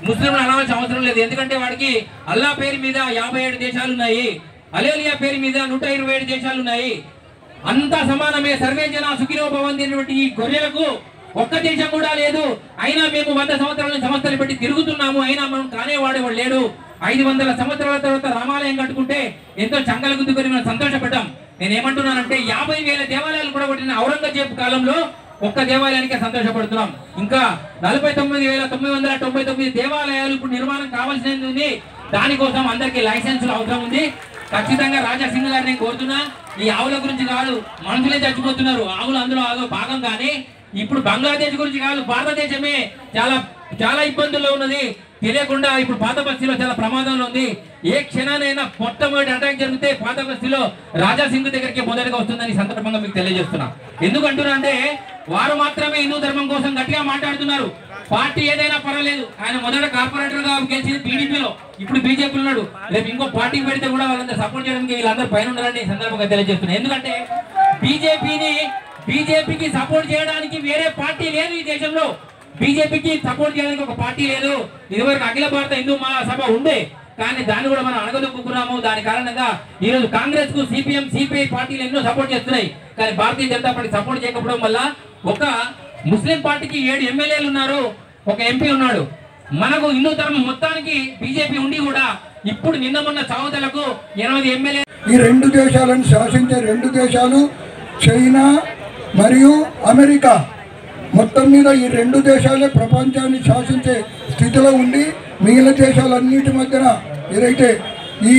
ముస్లింలు అనవలసిన అవసరం లేదు. ఎందుకంటే వాడికి అల్లా పేరు మీద 57 దేశాలు ఉన్నాయి, అలేలియా పేరు మీద 127 దేశాలు ఉన్నాయి. అంతా సమానమే. సర్వే జన సుఖినో భవంతి అనేటువంటి ఈ గొర్రెలకు ఒక్క దేశం కూడా లేదు. అయినా మేము 100 సంవత్సరాల సంస్థలు పెట్టి తిరుగుతున్నాము, అయినా మనం కానేవాడు లేడు. 500 సంవత్సరాల తర్వాత రామాలయం కట్టుకుంటే ఎంతో చంగల గుద్దుకొని మనం సంతోషపడ్డాం. నేనేమంటున్నానంటే 50,000 దేవాలయాలు కూడా కొట్టిన ఔరంగజేబు కాలంలో ఒక్క దేవాలయానికే సంతోషపడుతున్నాం. ఇంకా 49,999 దేవాలయాలు ఇప్పుడు నిర్మాణం కావాల్సినది ఉంది. దానికోసం అందరికీ లైసెన్సులు అవసరం ఉంది. ఖచ్చితంగా రాజా సింగ్ గారిని కోరుతున్నా, ఈ ఆవుల గురించి కాదు, మనుషులే చచ్చిపోతున్నారు. ఆవులు అందులో భాగం. కానీ ఇప్పుడు బంగ్లాదేశ్ గురించి కాదు, భారతదేశమే చాలా ఇబ్బందుల్లో ఉన్నది. తెలియకుండా ఇప్పుడు పాత బస్తీలో చాలా ప్రమాదంలో ఉంది. ఏ క్షణానైనా మొట్టమొదటి అటాక్ జరిగితే పాత బస్తీలో రాజా సింగ్ దగ్గరికి మొదటిగా వస్తుందని సందర్భంగా మీకు తెలియజేస్తున్నా. ఎందుకంటున్నా అంటే వారు మాత్రమే హిందూ ధర్మం కోసం గట్టిగా మాట్లాడుతున్నారు. పార్టీ ఏదైనా పర్వాలేదు. ఆయన మొదట కార్పొరేటర్ గా గెలిచింది టీడీపీలో, ఇప్పుడు బీజేపీ ఉన్నాడు. రేపు ఇంకో పార్టీకి పెడితే కూడా వాళ్ళందరూ సపోర్ట్ చేయడానికి వీళ్ళందరూ పైన ఉండాలని సందర్భంగా తెలియజేస్తున్నారు. ఎందుకంటే బీజేపీకి సపోర్ట్ చేయడానికి వేరే పార్టీ లేదు ఈ దేశంలో. బీజేపీకి సపోర్ట్ చేయడానికి ఒక పార్టీ లేదు. ఇదివరకు అఖిల భారత హిందూ మహాసభ ఉండే, కానీ దాన్ని కూడా మనం అణగదొక్కున్నాము. దాని కారణంగా ఈ రోజు కాంగ్రెస్ కు సిపిఎం సిపిఐ పార్టీలు ఎన్నో సపోర్ట్ చేస్తున్నాయి, కానీ భారతీయ జనతా పార్టీ సపోర్ట్ చేయకపోవడం వల్ల ఒక ముస్లిం పార్టీకి 7 ఎమ్మెల్యేలు ఉన్నారు, ఒక ఎంపీ ఉన్నాడు. మనకు హిందూ ధర్మం మొత్తానికి బీజేపీ ఉండి కూడా ఇప్పుడు నిన్న మొన్న సహోదరులకు 80 ఎమ్మెల్యే. ఈ 2 దేశాలను శాసించే 2 దేశాలు చైనా మరియు అమెరికా. మొత్తం మీద ఈ 2 దేశాలే ప్రపంచాన్ని శాసించే స్థితిలో ఉండి మిగిలిన దేశాలన్నిటి మధ్యన ఏదైతే ఈ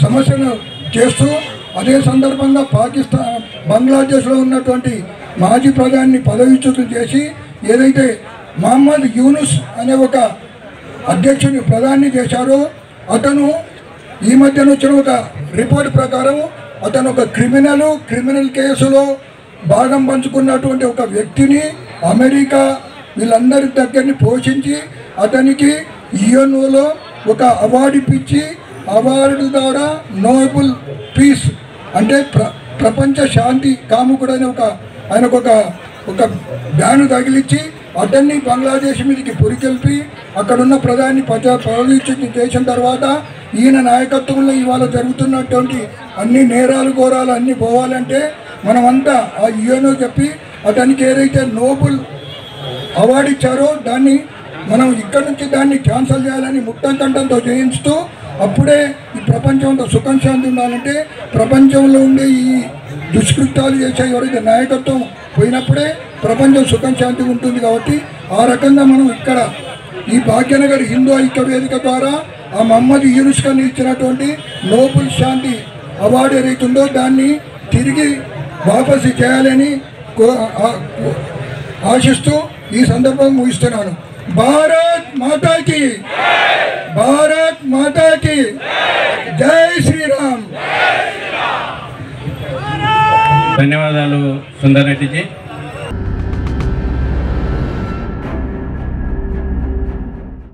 సమస్యను చేస్తూ, అదే సందర్భంగా బంగ్లాదేశ్లో ఉన్నటువంటి మాజీ ప్రధాని పదవీచ్యుతం చేసి ఏదైతే మహమ్మద్ యూనుస్ అనే ఒక అధ్యక్షుని ప్రధాని చేశారో, అతను ఈ మధ్యన వచ్చిన ఒక రిపోర్ట్ ప్రకారం అతను ఒక క్రిమినల్ కేసులో భాగం పంచుకున్నటువంటి ఒక వ్యక్తిని అమెరికా వీళ్ళందరి దగ్గరని పోషించి అతనికి యుఎన్ఓలో ఒక అవార్డు ఇప్పించి, అవార్డు ద్వారా నోబెల్ పీస్ అంటే ప్రపంచ శాంతి కాముకుడని ఆయనకు ఒక బ్యాను తగిలించి అతన్ని బంగ్లాదేశ్ మీదకి పురికెల్పి అక్కడున్న ప్రధాని పదవీచ్యుతం చేసిన తర్వాత ఈయన నాయకత్వంలో ఇవాళ జరుగుతున్నటువంటి అన్ని నేరాలు ఘోరాలు అన్నీ పోవాలంటే మనమంతా ఆ యుఎన్ఓ చెప్పి అతనికి ఏదైతే నోబెల్ అవార్డు ఇచ్చారో దాన్ని మనం ఇక్కడి నుంచి దాన్ని క్యాన్సల్ చేయాలని ముక్తంకంఠంతో చేయించుతూ, అప్పుడే ఈ ప్రపంచంతో సుఖం శాంతి ఉండాలంటే ప్రపంచంలో ఉండే ఈ దుష్కృత్యాలు చేసే ఎవరైతే నాయకత్వం పోయినప్పుడే ప్రపంచం సుఖం శాంతి ఉంటుంది. కాబట్టి ఆ రకంగా మనం ఇక్కడ ఈ భాగ్యనగర్ హిందూ ఐక్య వేదిక ద్వారా ఆ మహమ్మద్ యూనుస్ ఖాన్ ఇచ్చినటువంటి నోబెల్ శాంతి అవార్డు ఏదైతుందో దాన్ని తిరిగి వాపసు చేయాలని ఆశిస్తూ ఈ సందర్భం ముగిస్తున్నాను. భారత్ మాతాకి, భారత్ మాతాకి జై శ్రీరామ్. ధన్యవాదాలు సుందర్ రెడ్డిజీ.